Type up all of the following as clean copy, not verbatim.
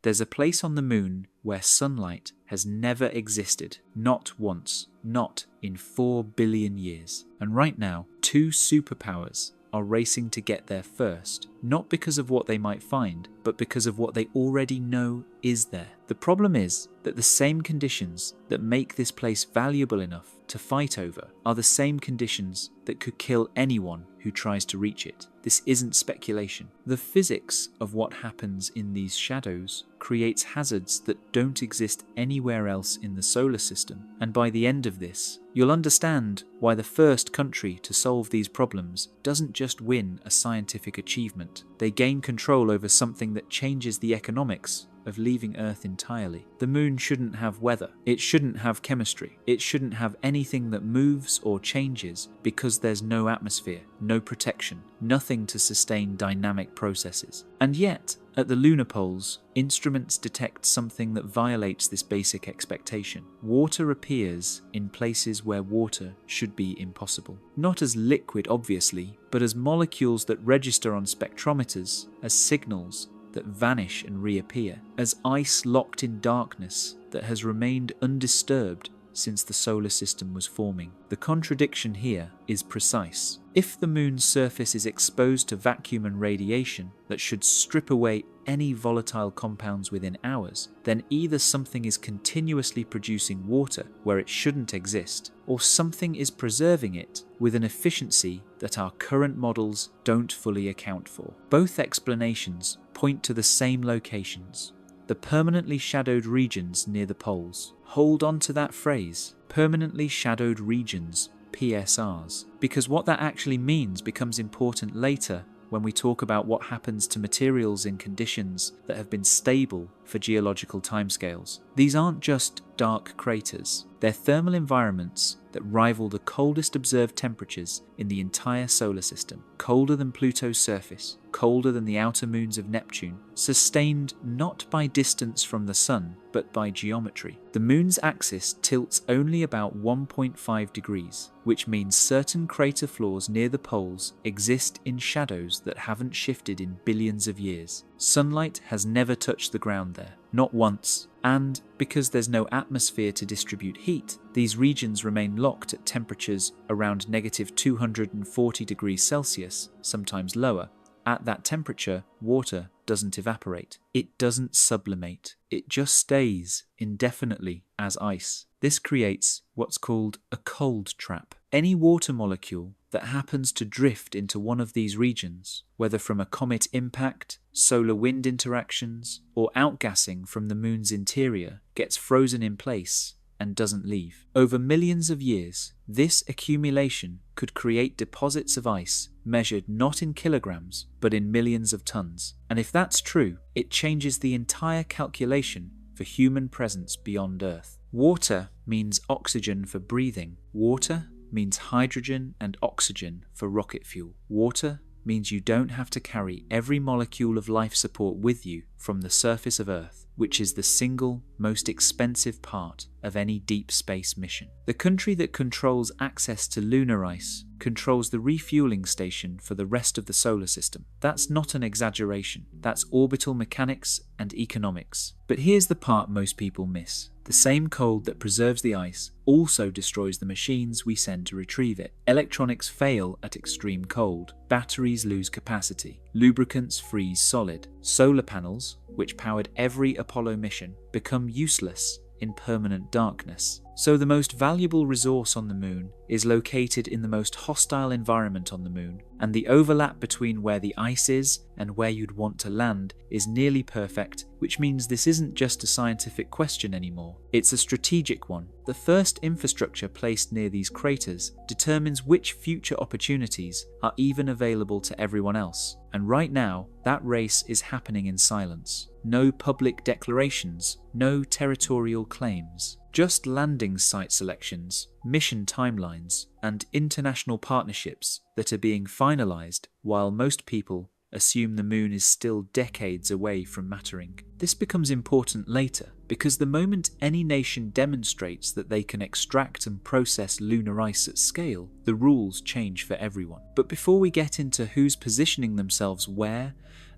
There's a place on the moon where sunlight has never existed, not once, not in 4 billion years. And right now, 2 superpowers are racing to get there first, not because of what they might find, but because of what they already know is there. The problem is that the same conditions that make this place valuable enough to fight over are the same conditions that could kill anyone who tries to reach it. This isn't speculation. The physics of what happens in these shadows creates hazards that don't exist anywhere else in the solar system, and by the end of this, you'll understand why the first country to solve these problems doesn't just win a scientific achievement. They gain control over something that changes the economics of leaving Earth entirely. The moon shouldn't have weather. It shouldn't have chemistry. It shouldn't have anything that moves or changes because there's no atmosphere, no protection, nothing to sustain dynamic processes. And yet, at the lunar poles, instruments detect something that violates this basic expectation. Water appears in places where water should be impossible. Not as liquid, obviously, but as molecules that register on spectrometers as signals that vanish and reappear, as ice locked in darkness that has remained undisturbed since the solar system was forming. The contradiction here is precise. If the moon's surface is exposed to vacuum and radiation that should strip away any volatile compounds within hours, then either something is continuously producing water where it shouldn't exist, or something is preserving it with an efficiency that our current models don't fully account for. Both explanations point to the same locations, the permanently shadowed regions near the poles. Hold on to that phrase, permanently shadowed regions, PSRs, because what that actually means becomes important later when we talk about what happens to materials in conditions that have been stable for geological timescales. These aren't just dark craters, they're thermal environments that rival the coldest observed temperatures in the entire solar system, colder than Pluto's surface, colder than the outer moons of Neptune, sustained not by distance from the sun, but by geometry. The moon's axis tilts only about 1.5 degrees, which means certain crater floors near the poles exist in shadows that haven't shifted in billions of years. Sunlight has never touched the ground there, not once, and because there's no atmosphere to distribute heat, these regions remain locked at temperatures around -240 degrees Celsius, sometimes lower. At that temperature, water doesn't evaporate. It doesn't sublimate. It just stays indefinitely as ice. This creates what's called a cold trap. Any water molecule that happens to drift into one of these regions, whether from a comet impact, solar wind interactions, or outgassing from the moon's interior, gets frozen in place and doesn't leave. Over millions of years, this accumulation could create deposits of ice measured not in kilograms, but in millions of tons. And if that's true, it changes the entire calculation for human presence beyond Earth. Water means oxygen for breathing. Water means hydrogen and oxygen for rocket fuel. Water means you don't have to carry every molecule of life support with you from the surface of Earth, which is the single most expensive part of any deep space mission. The country that controls access to lunar ice controls the refueling station for the rest of the solar system. That's not an exaggeration. That's orbital mechanics and economics. But here's the part most people miss. The same cold that preserves the ice also destroys the machines we send to retrieve it. Electronics fail at extreme cold. Batteries lose capacity. Lubricants freeze solid. Solar panels, which powered every Apollo mission, become useless in permanent darkness. So the most valuable resource on the moon is located in the most hostile environment on the moon, and the overlap between where the ice is and where you'd want to land is nearly perfect, which means this isn't just a scientific question anymore, it's a strategic one. The first infrastructure placed near these craters determines which future opportunities are even available to everyone else, and right now, that race is happening in silence. No public declarations, no territorial claims. Just landing site selections, mission timelines, and international partnerships that are being finalized while most people assume the moon is still decades away from mattering. This becomes important later, because the moment any nation demonstrates that they can extract and process lunar ice at scale, the rules change for everyone. But before we get into who's positioning themselves where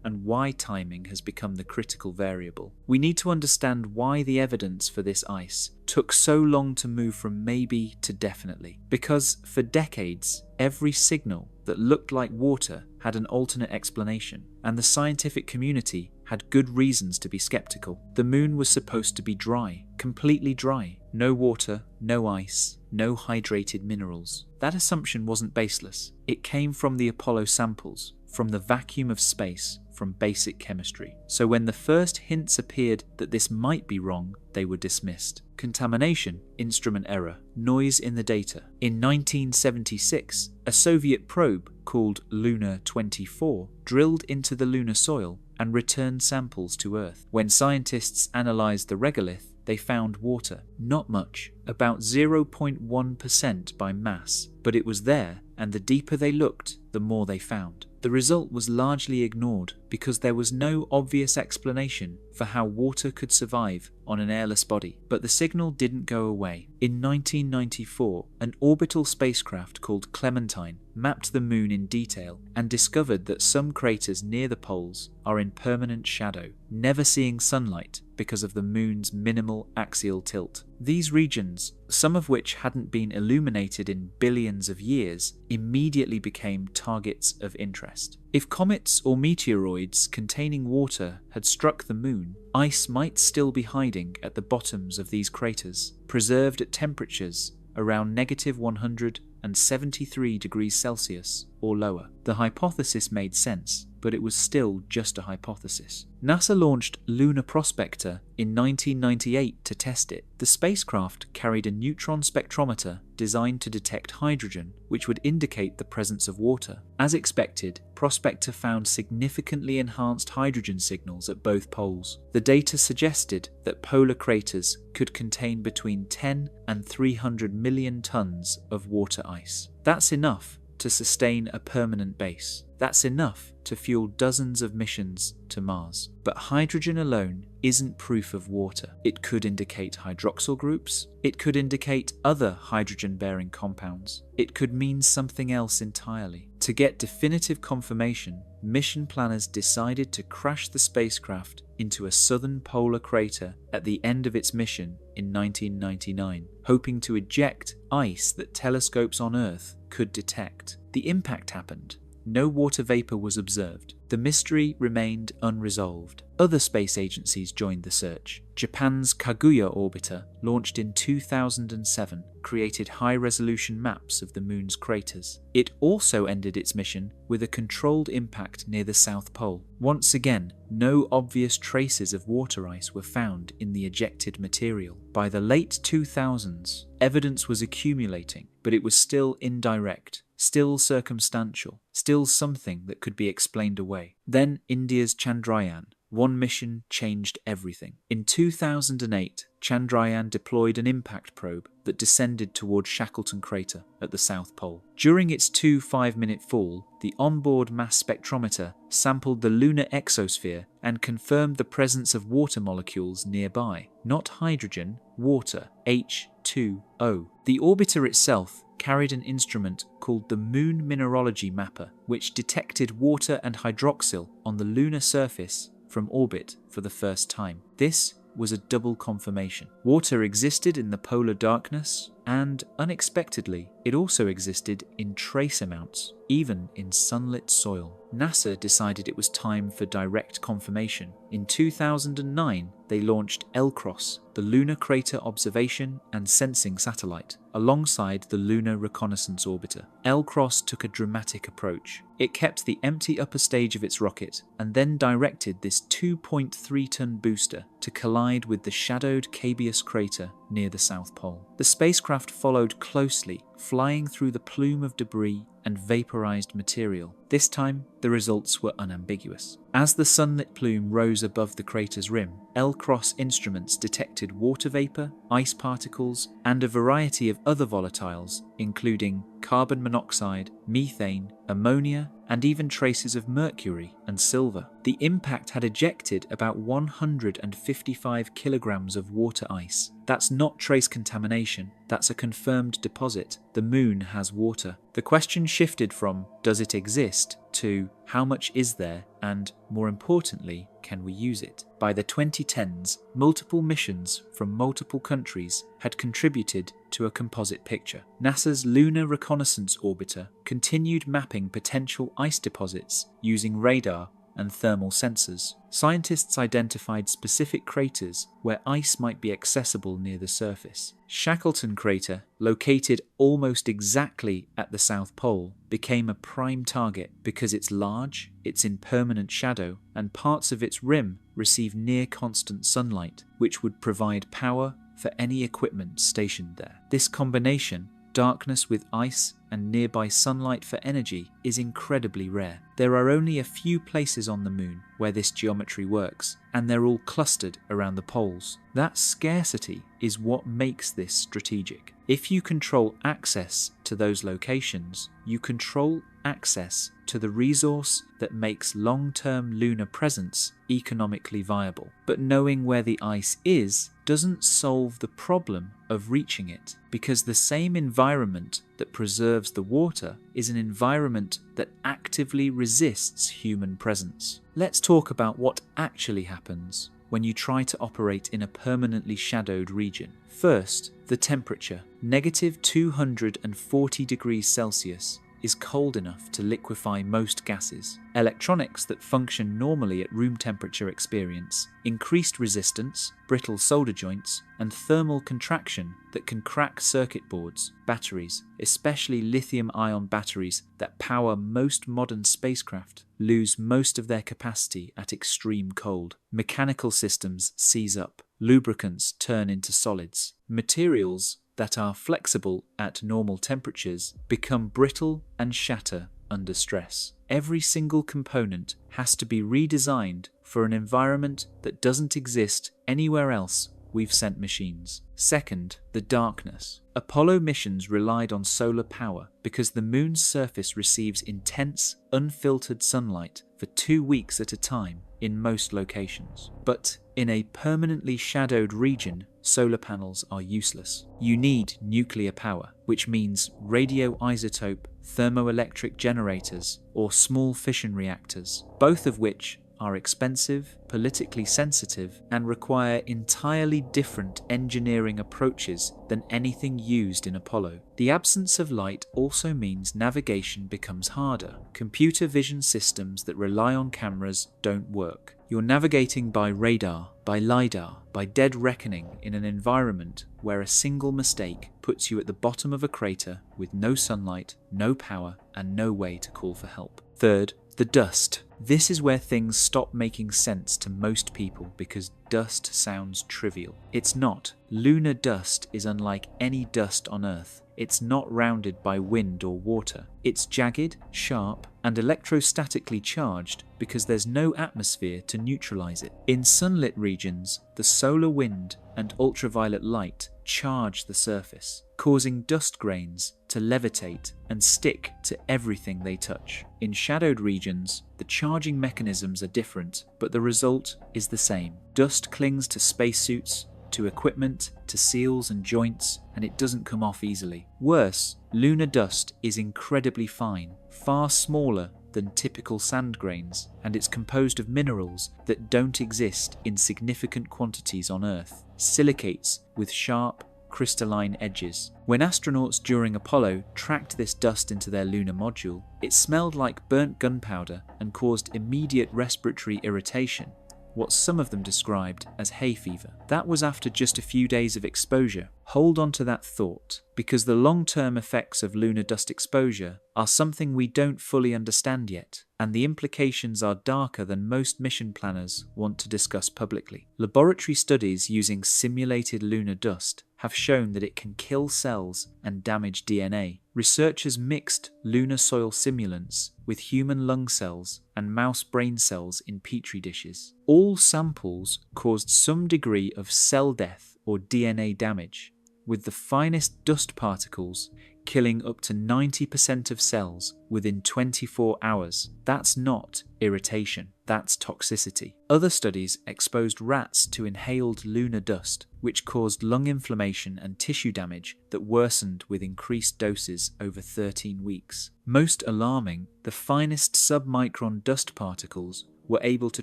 and why timing has become the critical variable. We need to understand why the evidence for this ice took so long to move from maybe to definitely. Because for decades, every signal that looked like water had an alternate explanation, and the scientific community had good reasons to be skeptical. The moon was supposed to be dry, completely dry. No water, no ice, no hydrated minerals. That assumption wasn't baseless. It came from the Apollo samples, from the vacuum of space, from basic chemistry. So when the first hints appeared that this might be wrong, they were dismissed. Contamination, instrument error, noise in the data. In 1976, a Soviet probe called Lunar 24 drilled into the lunar soil and returned samples to Earth. When scientists analyzed the regolith, they found water. Not much, about 0.1% by mass, but it was there, and the deeper they looked, the more they found. The result was largely ignored because there was no obvious explanation for how water could survive on an airless body. But the signal didn't go away. In 1994, an orbital spacecraft called Clementine mapped the moon in detail and discovered that some craters near the poles are in permanent shadow, never seeing sunlight because of the moon's minimal axial tilt. These regions, some of which hadn't been illuminated in billions of years, immediately became targets of interest. If comets or meteoroids containing water had struck the moon, ice might still be hiding at the bottoms of these craters, preserved at temperatures around -173 degrees Celsius or lower. The hypothesis made sense, but it was still just a hypothesis. NASA launched Lunar Prospector in 1998 to test it. The spacecraft carried a neutron spectrometer designed to detect hydrogen, which would indicate the presence of water. As expected, Prospector found significantly enhanced hydrogen signals at both poles. The data suggested that polar craters could contain between 10 and 300 million tons of water ice. That's enough to sustain a permanent base. That's enough to fuel dozens of missions to Mars. But hydrogen alone isn't proof of water. It could indicate hydroxyl groups. It could indicate other hydrogen-bearing compounds. It could mean something else entirely. To get definitive confirmation, mission planners decided to crash the spacecraft into a southern polar crater at the end of its mission in 1999, hoping to eject ice that telescopes on Earth could detect. The impact happened. No water vapor was observed. The mystery remained unresolved. Other space agencies joined the search. Japan's Kaguya orbiter, launched in 2007, created high-resolution maps of the moon's craters. It also ended its mission with a controlled impact near the South Pole. Once again, no obvious traces of water ice were found in the ejected material. By the late 2000s, evidence was accumulating, but it was still indirect, still circumstantial, still something that could be explained away. Then India's Chandrayaan. One mission changed everything. In 2008, Chandrayaan deployed an impact probe that descended towards Shackleton Crater at the South Pole. During its 2 5-minute fall, the onboard mass spectrometer sampled the lunar exosphere and confirmed the presence of water molecules nearby. Not hydrogen, water, H2O. The orbiter itself carried an instrument called the Moon Mineralogy Mapper, which detected water and hydroxyl on the lunar surface from orbit for the first time. This was a double confirmation. Water existed in the polar darkness, and unexpectedly, it also existed in trace amounts, even in sunlit soil. NASA decided it was time for direct confirmation. In 2009, they launched LCROSS, the Lunar Crater Observation and Sensing Satellite, alongside the Lunar Reconnaissance Orbiter. LCROSS took a dramatic approach. It kept the empty upper stage of its rocket and then directed this 2.3-ton booster to collide with the shadowed Cabeus crater near the South Pole. The spacecraft followed closely, flying through the plume of debris and vaporized material. This time, the results were unambiguous. As the sunlit plume rose above the crater's rim, LCROSS instruments detected water vapor, ice particles, and a variety of other volatiles, including carbon monoxide, methane, ammonia, and even traces of mercury and silver. The impact had ejected about 155 kilograms of water ice. That's not trace contamination, that's a confirmed deposit. The moon has water. The question shifted from, does it exist, to how much is there, and more importantly, can we use it? By the 2010s, multiple missions from multiple countries had contributed to a composite picture. NASA's Lunar Reconnaissance Orbiter continued mapping potential ice deposits using radar and thermal sensors. Scientists identified specific craters where ice might be accessible near the surface. Shackleton Crater, located almost exactly at the South Pole, became a prime target because it's large, it's in permanent shadow, and parts of its rim receive near-constant sunlight, which would provide power for any equipment stationed there. This combination, darkness with ice and nearby sunlight for energy, is incredibly rare. There are only a few places on the moon where this geometry works, and they're all clustered around the poles. That scarcity is what makes this strategic. If you control access to those locations, you control access to the resource that makes long-term lunar presence economically viable. But knowing where the ice is doesn't solve the problem of reaching it, because the same environment that preserves the water is an environment that actively resists human presence. Let's talk about what actually happens when you try to operate in a permanently shadowed region. First, the temperature. Negative 240 degrees Celsius is cold enough to liquefy most gases. Electronics that function normally at room temperature experience increased resistance, brittle solder joints, and thermal contraction that can crack circuit boards. Batteries, especially lithium-ion batteries that power most modern spacecraft, lose most of their capacity at extreme cold. Mechanical systems seize up. Lubricants turn into solids. Materials that are flexible at normal temperatures become brittle and shatter under stress. Every single component has to be redesigned for an environment that doesn't exist anywhere else we've sent machines. Second, the darkness. Apollo missions relied on solar power because the moon's surface receives intense, unfiltered sunlight for 2 weeks at a time in most locations. But in a permanently shadowed region, solar panels are useless. You need nuclear power, which means radioisotope thermoelectric generators or small fission reactors, both of which are expensive, politically sensitive, and require entirely different engineering approaches than anything used in Apollo. The absence of light also means navigation becomes harder. Computer vision systems that rely on cameras don't work. You're navigating by radar, by LiDAR, by dead reckoning in an environment where a single mistake puts you at the bottom of a crater with no sunlight, no power, and no way to call for help. Third, the dust. This is where things stop making sense to most people because dust sounds trivial. It's not. Lunar dust is unlike any dust on Earth. It's not rounded by wind or water. It's jagged, sharp, and electrostatically charged because there's no atmosphere to neutralize it. In sunlit regions, the solar wind and ultraviolet light charge the surface, causing dust grains to levitate and stick to everything they touch. In shadowed regions, the charging mechanisms are different, but the result is the same. Dust clings to spacesuits, to equipment, to seals and joints, and it doesn't come off easily. Worse, lunar dust is incredibly fine, far smaller than typical sand grains, and it's composed of minerals that don't exist in significant quantities on Earth. Silicates with sharp, crystalline edges. When astronauts during Apollo tracked this dust into their lunar module, it smelled like burnt gunpowder and caused immediate respiratory irritation, what some of them described as hay fever. That was after just a few days of exposure. Hold on to that thought, because the long-term effects of lunar dust exposure are something we don't fully understand yet, and the implications are darker than most mission planners want to discuss publicly. Laboratory studies using simulated lunar dust have shown that it can kill cells and damage DNA. Researchers mixed lunar soil simulants with human lung cells and mouse brain cells in petri dishes. All samples caused some degree of cell death or DNA damage, with the finest dust particles killing up to 90% of cells within 24 hours. That's not irritation, that's toxicity. Other studies exposed rats to inhaled lunar dust, which caused lung inflammation and tissue damage that worsened with increased doses over 13 weeks. Most alarming, the finest submicron dust particles were able to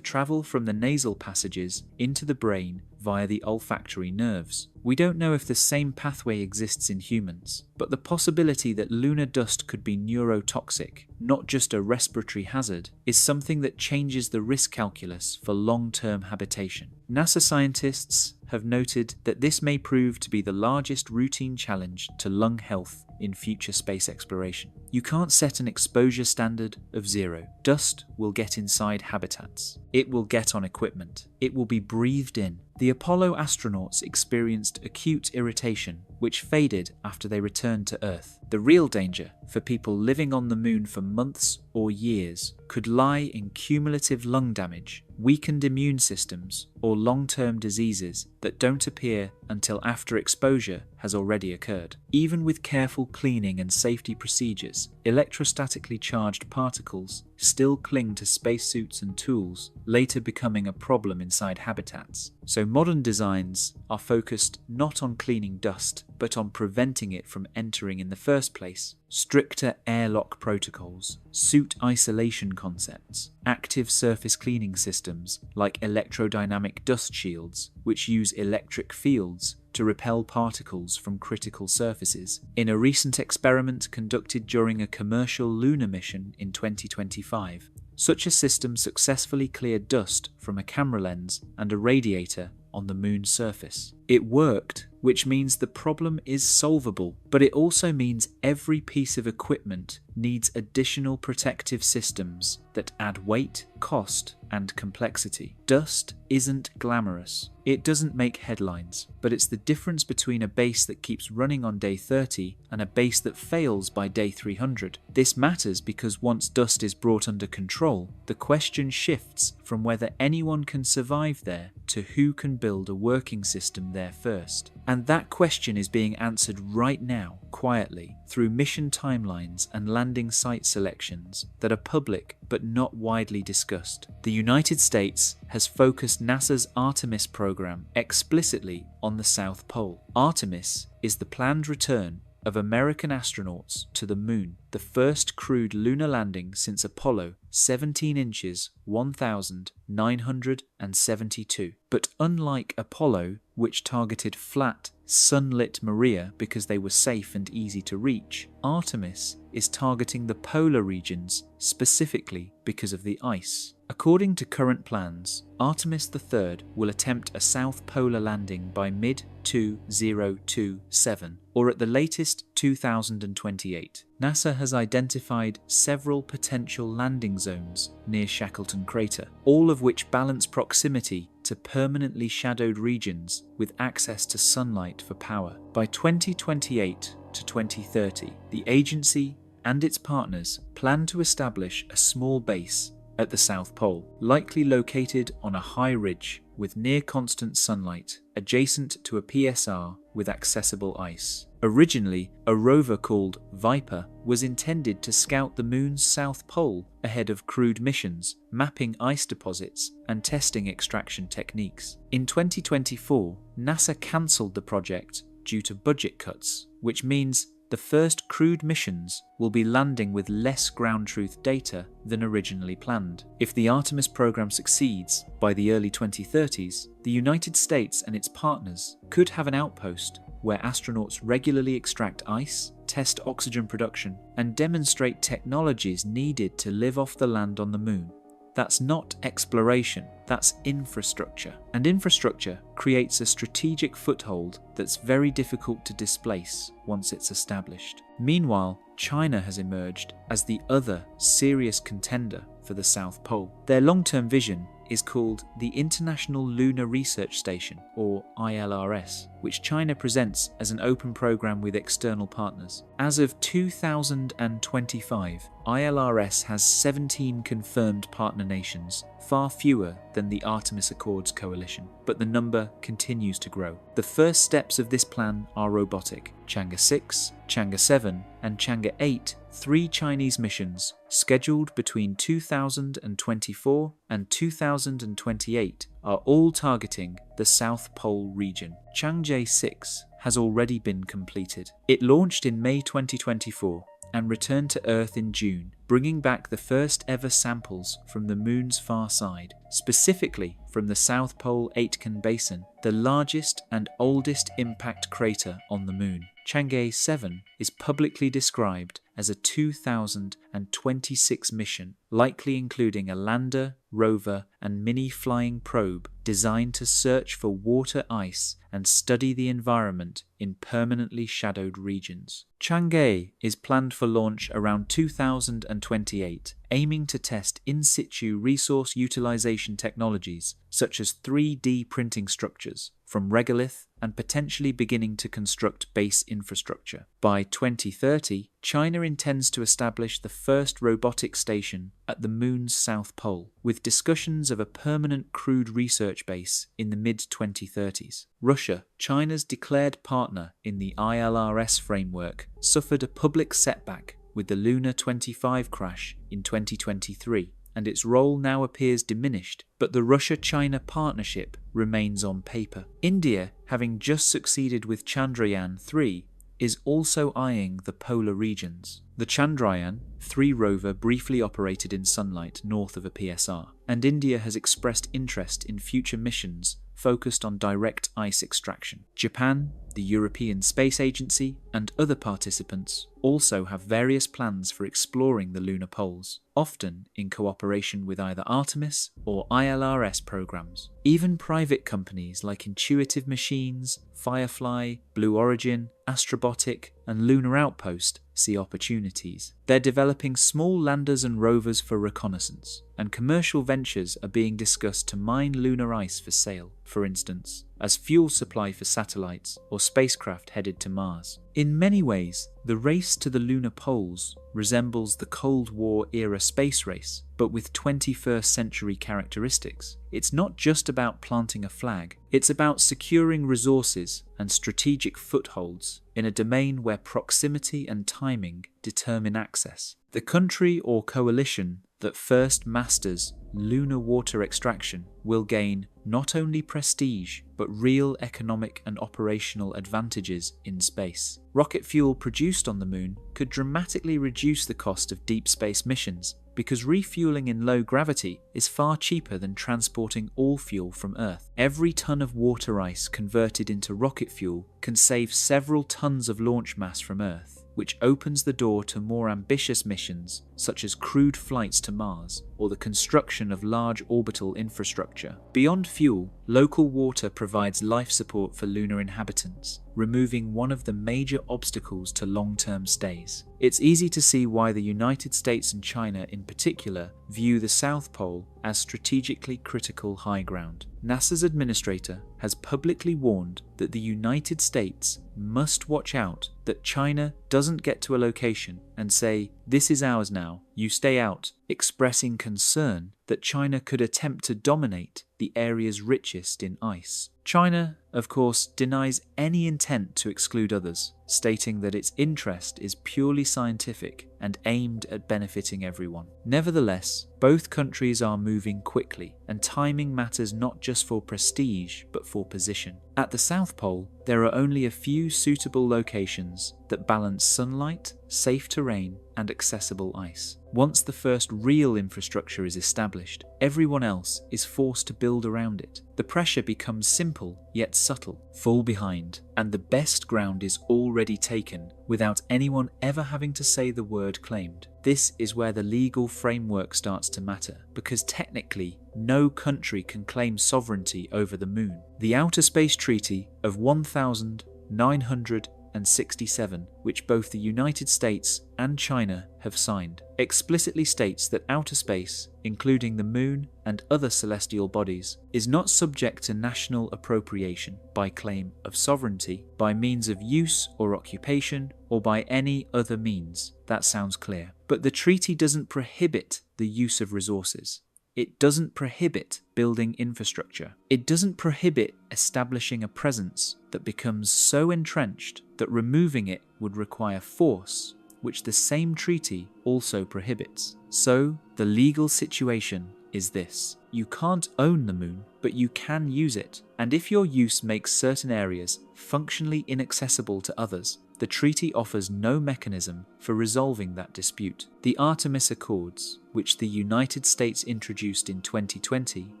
travel from the nasal passages into the brain via the olfactory nerves. We don't know if the same pathway exists in humans, but the possibility that lunar dust could be neurotoxic, not just a respiratory hazard, is something that changes the risk calculus for long-term habitation. NASA scientists have noted that this may prove to be the largest routine challenge to lung health in future space exploration. You can't set an exposure standard of 0. Dust will get inside habitats. It will get on equipment. It will be breathed in. The Apollo astronauts experienced acute irritation, which faded after they returned to Earth. The real danger for people living on the moon for months or years could lie in cumulative lung damage, weakened immune systems, or long-term diseases that don't appear until after exposure has already occurred. Even with careful cleaning and safety procedures, electrostatically charged particles still cling to spacesuits and tools, later becoming a problem inside habitats. So modern designs are focused not on cleaning dust, but on preventing it from entering in the first place. Stricter airlock protocols, suit isolation concepts, active surface cleaning systems like electrodynamic dust shields, which use electric fields to repel particles from critical surfaces. In a recent experiment conducted during a commercial lunar mission in 2025, such a system successfully cleared dust from a camera lens and a radiator on the moon's surface. It worked, which means the problem is solvable, but it also means every piece of equipment needs additional protective systems that add weight, cost, and complexity. Dust isn't glamorous. It doesn't make headlines, but it's the difference between a base that keeps running on day 30 and a base that fails by day 300. This matters because once dust is brought under control, the question shifts from whether anyone can survive there to who can build a working system there first. And that question is being answered right now, quietly, through mission timelines and landing site selections that are public but not widely discussed. The United States has focused NASA's Artemis program explicitly on the South Pole. Artemis is the planned return of American astronauts to the moon, the first crewed lunar landing since Apollo 17 inches 1972. But unlike Apollo, which targeted flat, sunlit Maria because they were safe and easy to reach, Artemis is targeting the polar regions specifically because of the ice. According to current plans, Artemis III will attempt a south polar landing by mid-2027, or at the latest 2028. NASA has identified several potential landing zones near Shackleton Crater, all of which balance proximity to permanently shadowed regions with access to sunlight for power. By 2028 to 2030, the agency and its partners plan to establish a small base at the South Pole, likely located on a high ridge with near constant sunlight, adjacent to a PSR with accessible ice. Originally, a rover called Viper was intended to scout the moon's south pole ahead of crewed missions, mapping ice deposits and testing extraction techniques. In 2024, NASA cancelled the project due to budget cuts, which means the first crewed missions will be landing with less ground truth data than originally planned. If the Artemis program succeeds by the early 2030s, the United States and its partners could have an outpost where astronauts regularly extract ice, test oxygen production, and demonstrate technologies needed to live off the land on the moon. That's not exploration, that's infrastructure. And infrastructure creates a strategic foothold that's very difficult to displace once it's established. Meanwhile, China has emerged as the other serious contender for the South Pole. Their long-term vision is called the International Lunar Research Station, or ILRS, which China presents as an open program with external partners. As of 2025, ILRS has 17 confirmed partner nations, far fewer than the Artemis Accords coalition, but the number continues to grow. The first steps of this plan are robotic. Chang'e 6, Chang'e 7, and Chang'e 8, 3 Chinese missions, scheduled between 2024 and 2028, are all targeting the South Pole region. Chang'e 6 has already been completed. It launched in May 2024 and returned to Earth in June, bringing back the first ever samples from the Moon's far side, specifically from the South Pole Aitken Basin, the largest and oldest impact crater on the Moon. Chang'e 7 is publicly described as a 2026 mission, likely including a lander, rover, and mini-flying probe designed to search for water ice and study the environment in permanently shadowed regions. Chang'e is planned for launch around 2028, aiming to test in situ resource utilization technologies such as 3D printing structures from regolith and potentially beginning to construct base infrastructure. By 2030, China intends to establish the first robotic station at the Moon's south pole, with discussions of a permanent crewed research base in the mid-2030s. Russia, China's declared partner in the ILRS framework, suffered a public setback with the Lunar 25 crash in 2023, and its role now appears diminished, but the Russia-China partnership remains on paper. India, having just succeeded with Chandrayaan 3, is also eyeing the polar regions. The Chandrayaan 3 rover briefly operated in sunlight north of a PSR, and India has expressed interest in future missions focused on direct ice extraction. Japan, the European Space Agency, and other participants also have various plans for exploring the lunar poles, often in cooperation with either Artemis or ILRS programs. Even private companies like Intuitive Machines, Firefly, Blue Origin, Astrobotic, and Lunar Outpost see opportunities. They're developing small landers and rovers for reconnaissance, and commercial ventures are being discussed to mine lunar ice for sale, for instance, as fuel supply for satellites or spacecraft headed to Mars. In many ways, the race to the lunar poles resembles the Cold War era space race, but with 21st century characteristics. It's not just about planting a flag, it's about securing resources and strategic footholds in a domain where proximity and timing determine access. The country or coalition that first masters lunar water extraction will gain not only prestige, but real economic and operational advantages in space. Rocket fuel produced on the Moon could dramatically reduce the cost of deep space missions, because refueling in low gravity is far cheaper than transporting all fuel from Earth. Every ton of water ice converted into rocket fuel can save several tons of launch mass from Earth, which opens the door to more ambitious missions such as crewed flights to Mars or the construction of large orbital infrastructure. Beyond fuel, local water provides life support for lunar inhabitants, removing one of the major obstacles to long-term stays. It's easy to see why the United States and China in particular view the South Pole as strategically critical high ground. NASA's administrator has publicly warned that the United States must watch out that China doesn't get to a location and say, "This is ours now, you stay out," expressing concern that China could attempt to dominate the area's richest in ice. China, of course, denies any intent to exclude others, stating that its interest is purely scientific and aimed at benefiting everyone. Nevertheless, both countries are moving quickly, and timing matters not just for prestige, but for position. At the South Pole, there are only a few suitable locations that balance sunlight, safe terrain, and accessible ice. Once the first real infrastructure is established, everyone else is forced to build around it. The pressure becomes simple yet subtle. Fall behind, and the best ground is already taken without anyone ever having to say the word claimed. This is where the legal framework starts to matter, because technically, no country can claim sovereignty over the Moon. The Outer Space Treaty of 1967, which both the United States and China have signed, explicitly states that outer space, including the Moon and other celestial bodies, is not subject to national appropriation by claim of sovereignty, by means of use or occupation, or by any other means. That sounds clear. But the treaty doesn't prohibit the use of resources. It doesn't prohibit building infrastructure. It doesn't prohibit establishing a presence that becomes so entrenched that removing it would require force, which the same treaty also prohibits. So, the legal situation is this. You can't own the moon, but you can use it. And if your use makes certain areas functionally inaccessible to others, the treaty offers no mechanism for resolving that dispute. The Artemis Accords, which the United States introduced in 2020,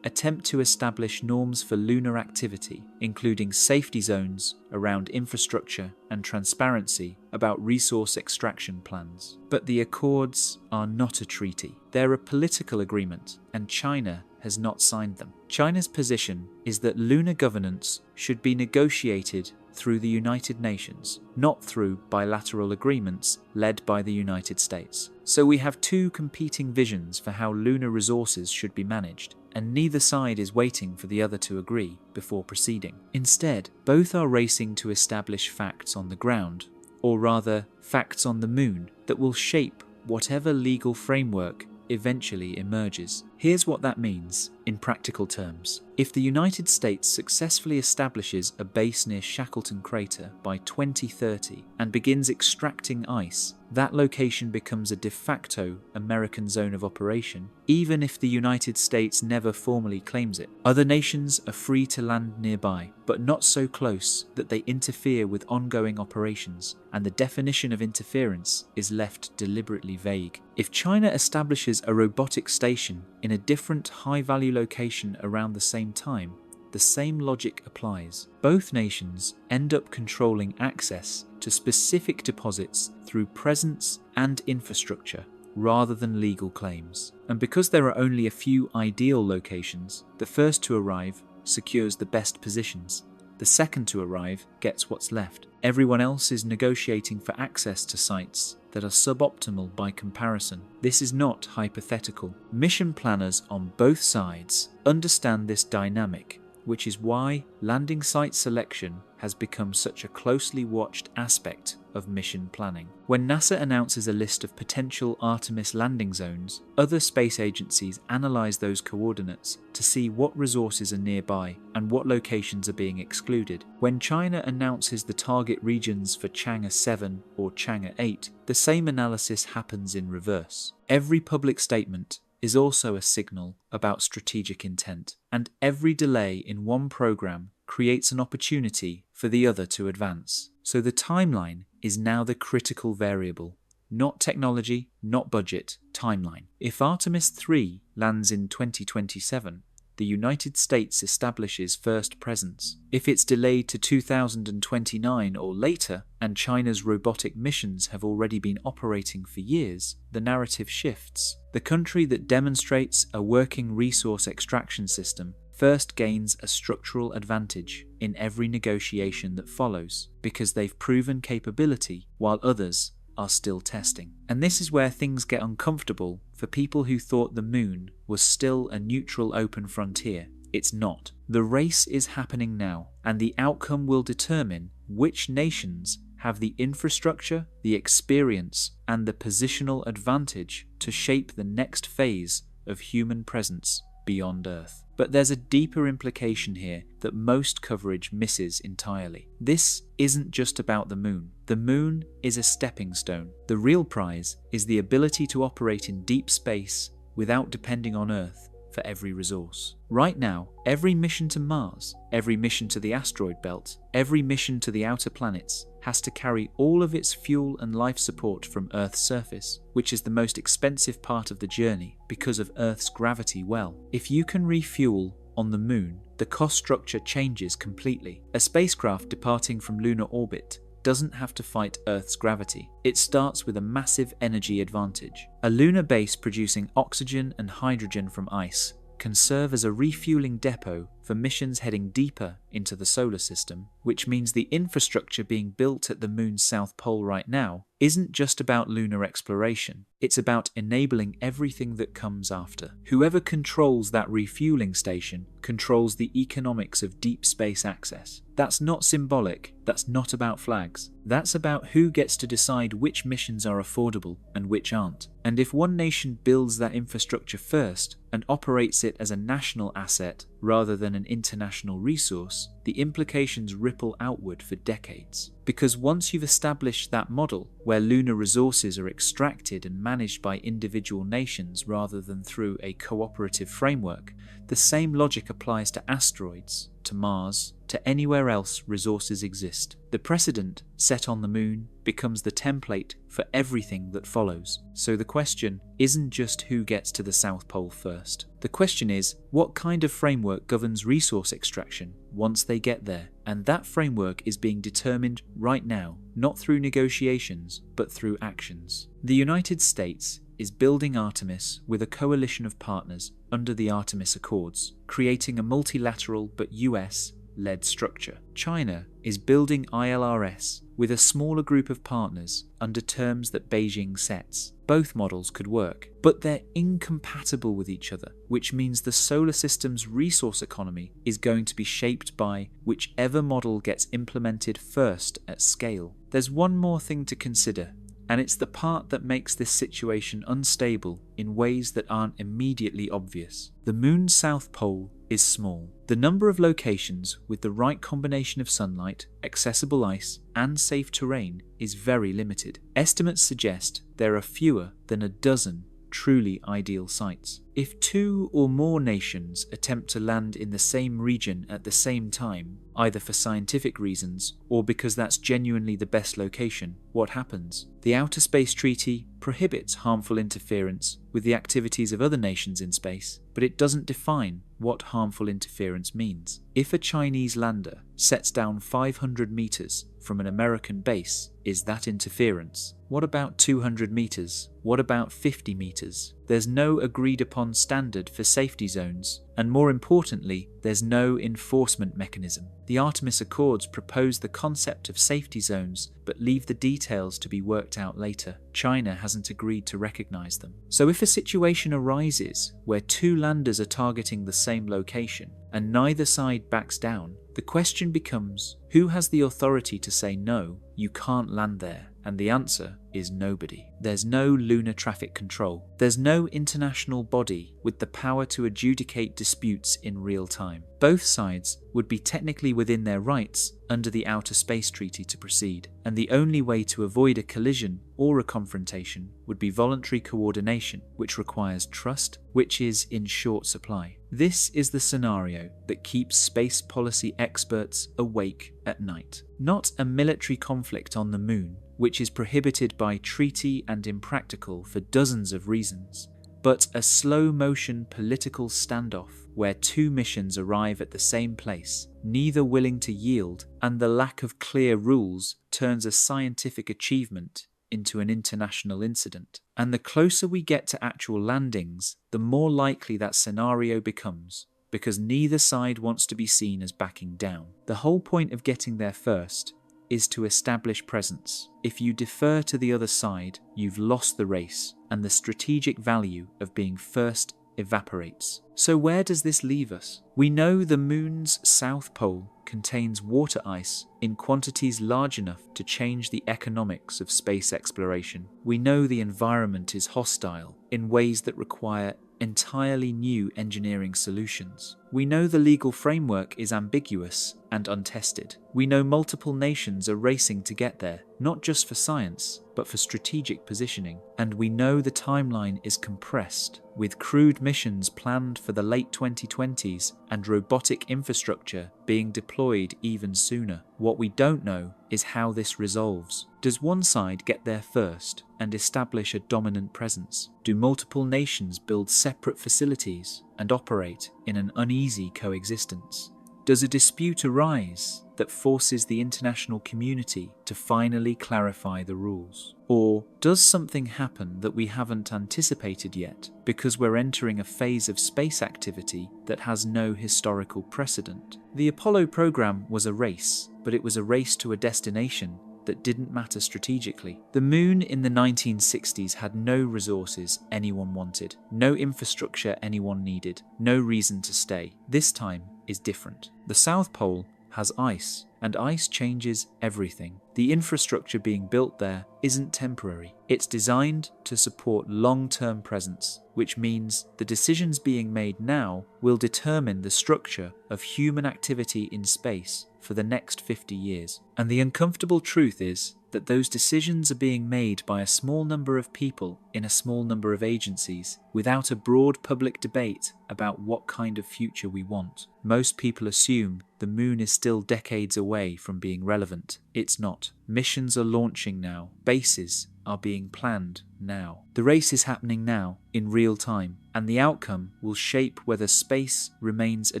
attempt to establish norms for lunar activity, including safety zones around infrastructure and transparency about resource extraction plans. But the Accords are not a treaty. They're a political agreement, and China has not signed them. China's position is that lunar governance should be negotiated through the United Nations, not through bilateral agreements led by the United States. So we have two competing visions for how lunar resources should be managed, and neither side is waiting for the other to agree before proceeding. Instead, both are racing to establish facts on the ground, or rather, facts on the moon that will shape whatever legal framework eventually emerges. Here's what that means in practical terms. If the United States successfully establishes a base near Shackleton Crater by 2030 and begins extracting ice, that location becomes a de facto American zone of operation, even if the United States never formally claims it. Other nations are free to land nearby, but not so close that they interfere with ongoing operations, and the definition of interference is left deliberately vague. If China establishes a robotic station in a different high-value location around the same time, the same logic applies. Both nations end up controlling access to specific deposits through presence and infrastructure rather than legal claims. And because there are only a few ideal locations, the first to arrive secures the best positions. The second to arrive gets what's left. Everyone else is negotiating for access to sites that are suboptimal by comparison. This is not hypothetical. Mission planners on both sides understand this dynamic, which is why landing site selection has become such a closely watched aspect of mission planning. When NASA announces a list of potential Artemis landing zones, other space agencies analyze those coordinates to see what resources are nearby and what locations are being excluded. When China announces the target regions for Chang'e 7 or Chang'e 8, the same analysis happens in reverse. Every public statement is also a signal about strategic intent, and every delay in one program creates an opportunity for the other to advance. So the timeline is now the critical variable. Not technology, not budget, timeline. If Artemis 3 lands in 2027, the United States establishes first presence. If it's delayed to 2029 or later, and China's robotic missions have already been operating for years, the narrative shifts. The country that demonstrates a working resource extraction system first gains a structural advantage in every negotiation that follows, because they've proven capability while others are still testing. And this is where things get uncomfortable for people who thought the moon was still a neutral open frontier. It's not. The race is happening now, and the outcome will determine which nations have the infrastructure, the experience, and the positional advantage to shape the next phase of human presence beyond Earth. But there's a deeper implication here that most coverage misses entirely. This isn't just about the moon. The moon is a stepping stone. The real prize is the ability to operate in deep space without depending on Earth for every resource. Right now, every mission to Mars, every mission to the asteroid belt, every mission to the outer planets has to carry all of its fuel and life support from Earth's surface, which is the most expensive part of the journey because of Earth's gravity well. If you can refuel on the moon, the cost structure changes completely. A spacecraft departing from lunar orbit doesn't have to fight Earth's gravity. It starts with a massive energy advantage. A lunar base producing oxygen and hydrogen from ice can serve as a refueling depot for missions heading deeper into the solar system, which means the infrastructure being built at the Moon's south pole right now isn't just about lunar exploration, it's about enabling everything that comes after. Whoever controls that refueling station controls the economics of deep space access. That's not symbolic, that's not about flags. That's about who gets to decide which missions are affordable and which aren't. And if one nation builds that infrastructure first and operates it as a national asset rather than an international resource, the implications ripple outward for decades. Because once you've established that model, where lunar resources are extracted and managed by individual nations rather than through a cooperative framework, the same logic applies to asteroids, to Mars, to anywhere else resources exist. The precedent set on the Moon becomes the template for everything that follows. So the question isn't just who gets to the South Pole first. The question is, what kind of framework governs resource extraction once they get there? And that framework is being determined right now, not through negotiations, but through actions. The United States is building Artemis with a coalition of partners under the Artemis Accords, creating a multilateral but US-led structure. China is building ILRS with a smaller group of partners under terms that Beijing sets. Both models could work, but they're incompatible with each other, which means the solar system's resource economy is going to be shaped by whichever model gets implemented first at scale. There's one more thing to consider, and it's the part that makes this situation unstable in ways that aren't immediately obvious. The Moon's south pole is small. The number of locations with the right combination of sunlight, accessible ice, and safe terrain is very limited. Estimates suggest there are fewer than a dozen truly ideal sites. If two or more nations attempt to land in the same region at the same time, either for scientific reasons or because that's genuinely the best location, what happens? The Outer Space Treaty prohibits harmful interference with the activities of other nations in space, but it doesn't define what harmful interference means. If a Chinese lander sets down 500 meters from an American base, is that interference? What about 200 meters? What about 50 meters? There's no agreed upon standard for safety zones, and more importantly, there's no enforcement mechanism. The Artemis Accords propose the concept of safety zones, but leave the details to be worked out later. China hasn't agreed to recognize them. So if a situation arises where two landers are targeting the same location, and neither side backs down, the question becomes, who has the authority to say no, you can't land there? And the answer is nobody. There's no lunar traffic control. There's no international body with the power to adjudicate disputes in real time. Both sides would be technically within their rights under the Outer Space Treaty to proceed, and the only way to avoid a collision or a confrontation would be voluntary coordination, which requires trust, which is in short supply. This is the scenario that keeps space policy experts awake at night. Not a military conflict on the Moon, which is prohibited by treaty and impractical for dozens of reasons, but a slow-motion political standoff where two missions arrive at the same place, neither willing to yield, and the lack of clear rules turns a scientific achievement into an international incident. And the closer we get to actual landings, the more likely that scenario becomes, because neither side wants to be seen as backing down. The whole point of getting there first is to establish presence. If you defer to the other side, you've lost the race, and the strategic value of being first evaporates. So where does this leave us? We know the Moon's south pole contains water ice in quantities large enough to change the economics of space exploration. We know the environment is hostile in ways that require entirely new engineering solutions. We know the legal framework is ambiguous and untested. We know multiple nations are racing to get there, not just for science, but for strategic positioning. And we know the timeline is compressed, with crewed missions planned for the late 2020s and robotic infrastructure being deployed even sooner. What we don't know is how this resolves. Does one side get there first and establish a dominant presence? Do multiple nations build separate facilities and operate in an uneasy coexistence? Does a dispute arise that forces the international community to finally clarify the rules? Or does something happen that we haven't anticipated yet because we're entering a phase of space activity that has no historical precedent? The Apollo program was a race, but it was a race to a destination that didn't matter strategically. The moon in the 1960s had no resources anyone wanted, no infrastructure anyone needed, no reason to stay. This time is different. The South Pole has ice, and ice changes everything. The infrastructure being built there isn't temporary. It's designed to support long-term presence, which means the decisions being made now will determine the structure of human activity in space for the next 50 years. And the uncomfortable truth is that those decisions are being made by a small number of people in a small number of agencies without a broad public debate about what kind of future we want. Most people assume the moon is still decades away from being relevant. It's not. Missions are launching now. Bases are being planned now. The race is happening now, in real time, and the outcome will shape whether space remains a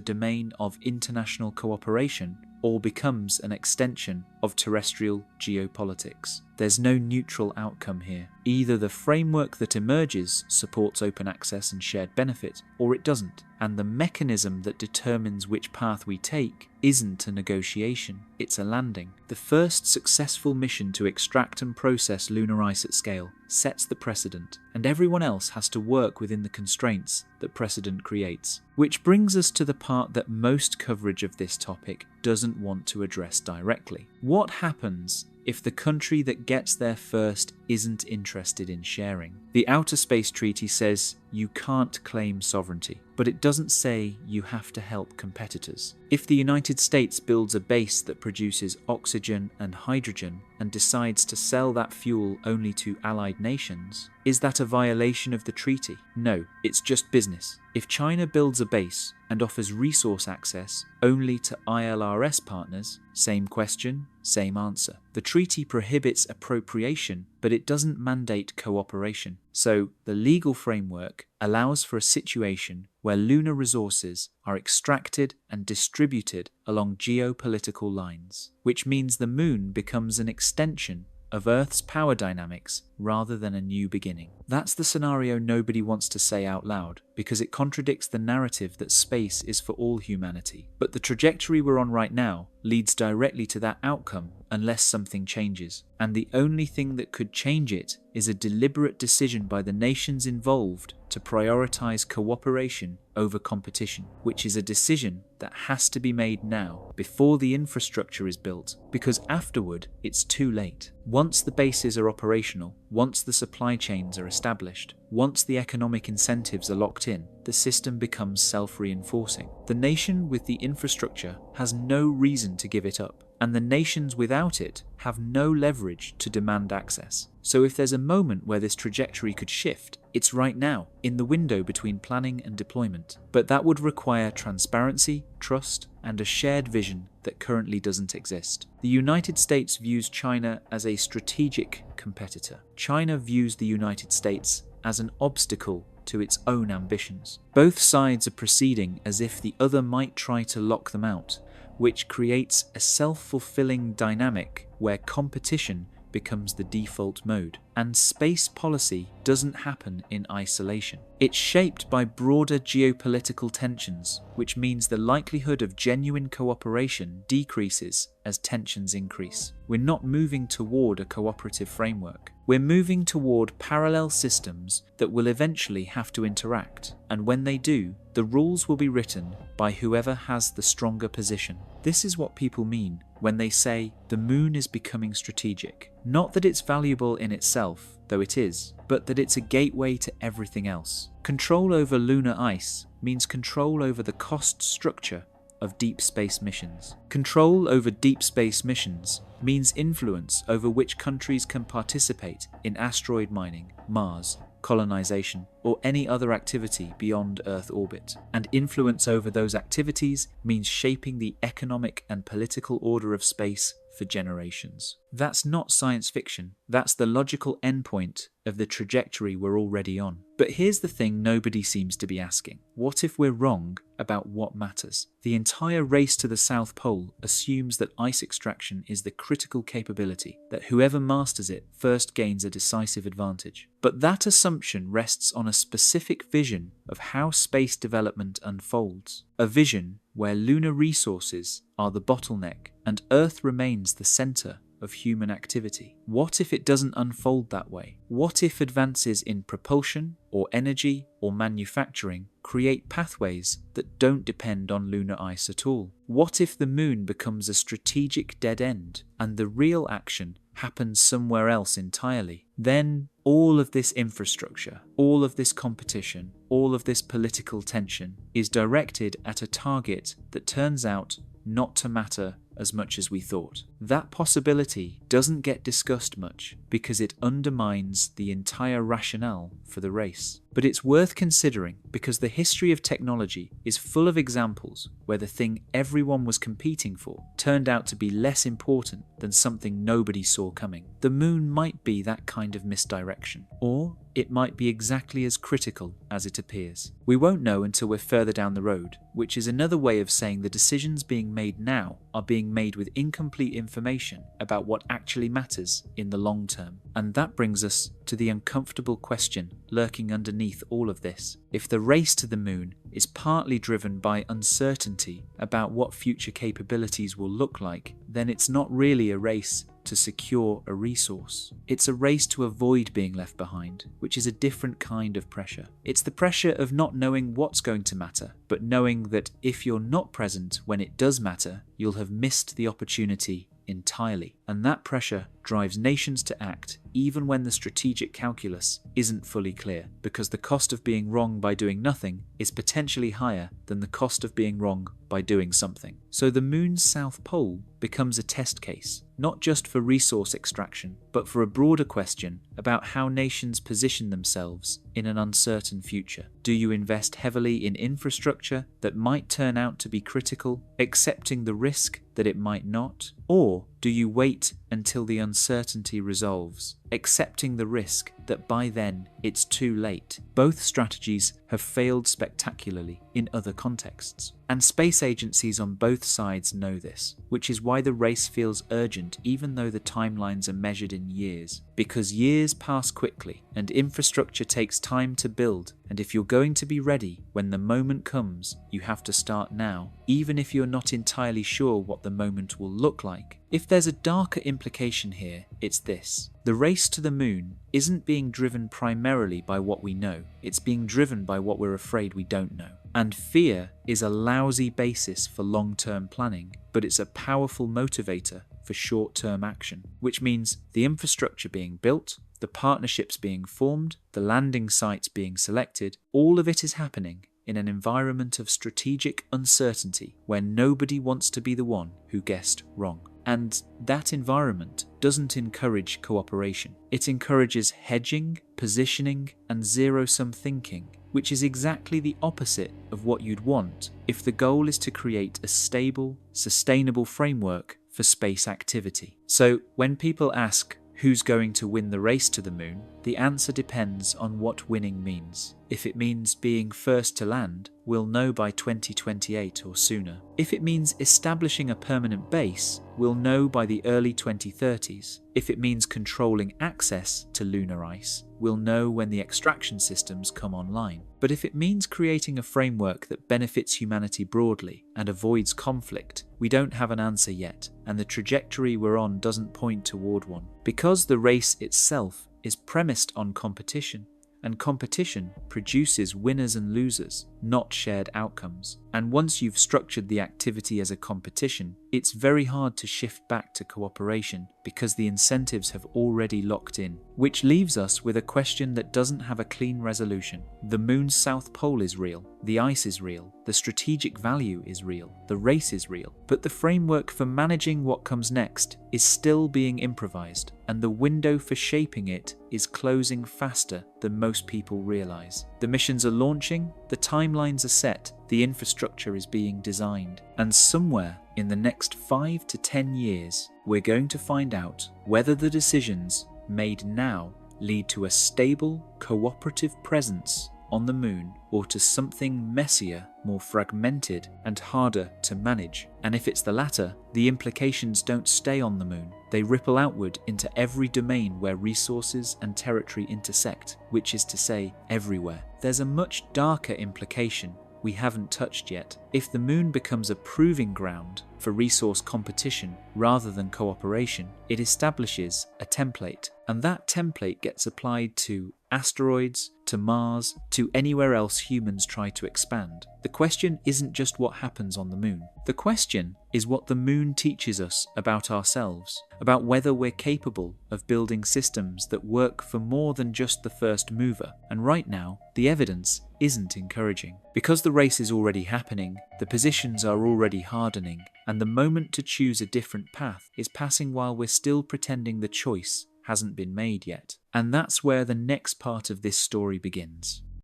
domain of international cooperation or becomes an extension of terrestrial geopolitics. There's no neutral outcome here. Either the framework that emerges supports open access and shared benefit, or it doesn't. And the mechanism that determines which path we take isn't a negotiation, it's a landing. The first successful mission to extract and process lunar ice at scale sets the precedent, and everyone else has to work within the constraints that precedent creates. Which brings us to the part that most coverage of this topic doesn't want to address directly. What happens if the country that gets there first isn't interested in sharing? The Outer Space Treaty says you can't claim sovereignty, but it doesn't say you have to help competitors. If the United States builds a base that produces oxygen and hydrogen and decides to sell that fuel only to allied nations, is that a violation of the treaty? No, it's just business. If China builds a base and offers resource access only to ILRS partners, same question, same answer. The treaty prohibits appropriation, but it doesn't mandate cooperation. So the legal framework allows for a situation where lunar resources are extracted and distributed along geopolitical lines, which means the moon becomes an extension of Earth's power dynamics rather than a new beginning. That's the scenario nobody wants to say out loud, because it contradicts the narrative that space is for all humanity. But the trajectory we're on right now leads directly to that outcome unless something changes. And the only thing that could change it is a deliberate decision by the nations involved to prioritize cooperation over competition, which is a decision that has to be made now, before the infrastructure is built, because afterward it's too late. Once the bases are operational, once the supply chains are established, once the economic incentives are locked in, the system becomes self-reinforcing. The nation with the infrastructure has no reason to give it up, and the nations without it have no leverage to demand access. So if there's a moment where this trajectory could shift, it's right now, in the window between planning and deployment. But that would require transparency, trust, and a shared vision that currently doesn't exist. The United States views China as a strategic competitor. China views the United States as an obstacle to its own ambitions. Both sides are proceeding as if the other might try to lock them out, which creates a self-fulfilling dynamic where competition becomes the default mode. And space policy doesn't happen in isolation. It's shaped by broader geopolitical tensions, which means the likelihood of genuine cooperation decreases as tensions increase. We're not moving toward a cooperative framework. We're moving toward parallel systems that will eventually have to interact, and when they do, the rules will be written by whoever has the stronger position. This is what people mean when they say the moon is becoming strategic. Not that it's valuable in itself, though it is, but that it's a gateway to everything else. Control over lunar ice means control over the cost structure of deep space missions. Control over deep space missions means influence over which countries can participate in asteroid mining, Mars, colonization, or any other activity beyond Earth orbit. And influence over those activities means shaping the economic and political order of space for generations. That's not science fiction, that's the logical endpoint of the trajectory we're already on. But But here's the thing nobody seems to be asking. What if we're wrong about what matters? The entire race to the South Pole assumes that ice extraction is the critical capability, that whoever masters it first gains a decisive advantage. But that assumption rests on a specific vision of how space development unfolds. A vision where lunar resources are the bottleneck and Earth remains the center of human activity. What if it doesn't unfold that way? What if advances in propulsion or energy or manufacturing create pathways that don't depend on lunar ice at all? What if the moon becomes a strategic dead end and the real action happens somewhere else entirely? Then all of this infrastructure, all of this competition, all of this political tension is directed at a target that turns out not to matter as much as we thought. That possibility doesn't get discussed much because it undermines the entire rationale for the race. But it's worth considering because the history of technology is full of examples where the thing everyone was competing for turned out to be less important than something nobody saw coming. The moon might be that kind of misdirection, or it might be exactly as critical as it appears. We won't know until we're further down the road, which is another way of saying the decisions being made now are being made with incomplete information about what actually matters in the long term. And that brings us to the uncomfortable question lurking underneath all of this. If the race to the moon is partly driven by uncertainty about what future capabilities will look like, then it's not really a race to secure a resource. It's a race to avoid being left behind, which is a different kind of pressure. It's the pressure of not knowing what's going to matter, but knowing that if you're not present when it does matter, you'll have missed the opportunity entirely. And that pressure drives nations to act even when the strategic calculus isn't fully clear, because the cost of being wrong by doing nothing is potentially higher than the cost of being wrong by doing something. So the moon's south pole becomes a test case, not just for resource extraction, but for a broader question about how nations position themselves in an uncertain future. Do you invest heavily in infrastructure that might turn out to be critical, accepting the risk that it might not? Or do you wait until the uncertainty resolves, accepting the risk that by then it's too late? Both strategies have failed spectacularly in other contexts, and space agencies on both sides know this, which is why the race feels urgent even though the timelines are measured in years. Because years pass quickly and infrastructure takes time to build, and if you're going to be ready when the moment comes, you have to start now, even if you're not entirely sure what the moment will look like. If there's a darker implication here, it's this. The race to the moon isn't being driven primarily by what we know, it's being driven by what we're afraid we don't know. And fear is a lousy basis for long-term planning, but it's a powerful motivator for short-term action, which means the infrastructure being built, the partnerships being formed, the landing sites being selected, all of it is happening in an environment of strategic uncertainty where nobody wants to be the one who guessed wrong. And that environment doesn't encourage cooperation. It encourages hedging, positioning, and zero-sum thinking, which is exactly the opposite of what you'd want if the goal is to create a stable, sustainable framework for space activity. So when people ask who's going to win the race to the moon, the answer depends on what winning means. If it means being first to land, we'll know by 2028 or sooner. If it means establishing a permanent base, we'll know by the early 2030s. If it means controlling access to lunar ice, we'll know when the extraction systems come online. But if it means creating a framework that benefits humanity broadly and avoids conflict, we don't have an answer yet, and the trajectory we're on doesn't point toward one. Because the race itself is premised on competition, and competition produces winners and losers, not shared outcomes. And once you've structured the activity as a competition, it's very hard to shift back to cooperation because the incentives have already locked in. Which leaves us with a question that doesn't have a clean resolution. The moon's south pole is real, the ice is real, the strategic value is real, the race is real, but the framework for managing what comes next is still being improvised, and the window for shaping it is closing faster than most people realize. The missions are launching, the timelines are set, the infrastructure is being designed, and somewhere in the next 5 to 10 years, we're going to find out whether the decisions made now lead to a stable, cooperative presence on the moon, or to something messier, more fragmented, and harder to manage? And if it's the latter, the implications don't stay on the moon. They ripple outward into every domain where resources and territory intersect, which is to say, everywhere. There's a much darker implication we haven't touched yet. If the moon becomes a proving ground for resource competition rather than cooperation, it establishes a template, and that template gets applied to asteroids, to Mars, to anywhere else humans try to expand. The question isn't just what happens on the moon. The question is what the moon teaches us about ourselves, about whether we're capable of building systems that work for more than just the first mover. And right now, the evidence isn't encouraging. Because the race is already happening, the positions are already hardening, and the moment to choose a different path is passing while we're still pretending the choice hasn't been made yet. And that's where the next part of this story begins.